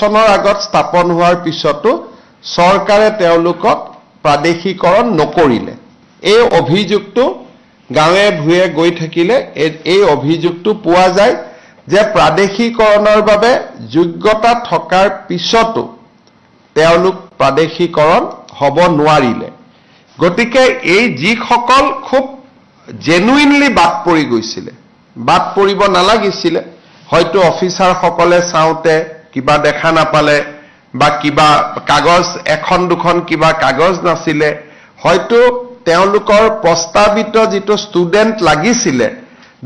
চনৰ আগত স্থাপন হোৱাৰ পিছতো চৰকাৰে তেওঁলোকক প্ৰাদেশিকৰণ নকৰিলে। এই অভিযোগটো গাঁৱে ভূঞে গৈ থাকিলে এই অভিযোগটো পোৱা যায় যে প্ৰাদেশিকৰণৰ বাবে যোগ্যতা থকাৰ পিছতো তেওঁলোক প্ৰাদেশিকৰণ হ'ব নোৱাৰিলে। গতিকে এই যিসকল খুব জেনুইনলি বাদ পৰি গৈছিলে, বাদ পৰিব নালাগিছিলে, হয়তো অফিচাৰসকলে চাওঁতে কিবা দেখা নাপালে বা কিবা কাগজ এখন দুখন কিবা কাগজ নাছিলে, হয়তো তেওঁলোকৰ প্ৰস্তাৱিত যিটো ষ্টুডেণ্ট লাগিছিলে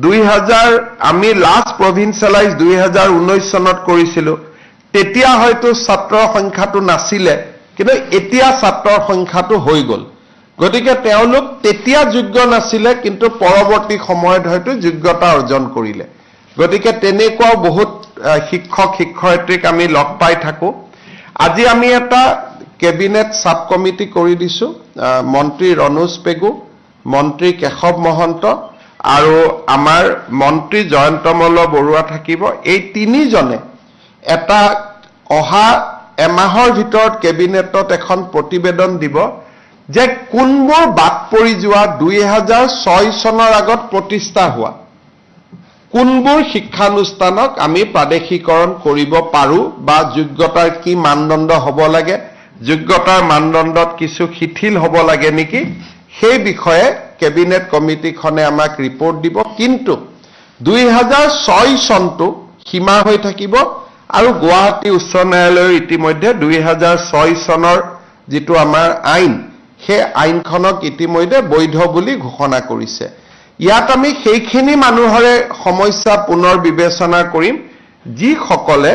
2000 আমি লাষ্ট প্ৰভিন্সিয়েলাইজ 2019 চনত কৰিছিলোঁ, তেতিয়া হয়তো ছাত্ৰৰ সংখ্যাটো নাছিলে, কিন্তু এতিয়া ছাত্ৰৰ সংখ্যাটো হৈ গ'ল। গতিকে তেওঁলোক তেতিয়া যোগ্য নাছিলে, কিন্তু পৰৱৰ্তী সময়ত হয়তো যোগ্যতা অৰ্জন কৰিলে। গতিকে তেনেকুৱাও বহুত শিক্ষক শিক্ষয়িত্ৰীক আমি লগ পাই থাকোঁ। আজি আমি এটা কেবিনেট সাব কমিটি কৰি দিছোঁ। মন্ত্ৰী ৰনোজ পেগু, মন্ত্ৰী কেশৱ মহন্ত আৰু আমাৰ মন্ত্ৰী জয়ন্তমল্ল বৰুৱা থাকিব। এই তিনিজনে এটা অহা এমাহৰ ভিতৰত কেবিনেটত এখন প্ৰতিবেদন দিব যে কোনবোৰ বাদ পৰি যোৱা 2006 চনৰ আগত প্ৰতিষ্ঠা হোৱা কোনবোৰ শিক্ষানুষ্ঠানক আমি প্ৰাদেশিকৰণ কৰিব পাৰোঁ বা যোগ্যতাৰ কি মানদণ্ড হ'ব লাগে, যোগ্যতাৰ মানদণ্ডত কিছু শিথিল হ'ব লাগে নেকি, সেই বিষয়ে কেবিনেট কমিটিখনে আমাক ৰিপৰ্ট দিব। কিন্তু 2006 চনটো সীমা হৈ থাকিব আৰু গুৱাহাটী উচ্চ ন্যায়ালয়ৰ ইতিমধ্যে 2006 চনৰ যিটো আমাৰ আইন, সেই আইনখনক ইতিমধ্যে বৈধ বুলি ঘোষণা কৰিছে। ইয়াত আমি সেইখিনি মানুহৰে সমস্যা পুনৰ বিবেচনা কৰিম যিসকলে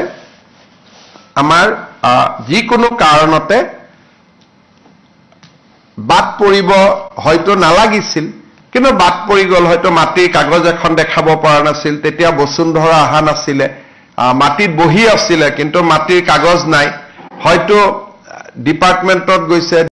আমাৰ যিকোনো কাৰণতে বাদ পৰিব হয়তো নালাগিছিল, কিন্তু বাদ পৰি গ'ল। হয়তো মাটিৰ কাগজ এখন দেখাব পৰা নাছিল, তেতিয়া বসুন্ধৰা অহা নাছিলে, মাটিত বহি আছিলে কিন্তু মাটিৰ কাগজ নাই, হয়তো ডিপাৰ্টমেণ্টত গৈছে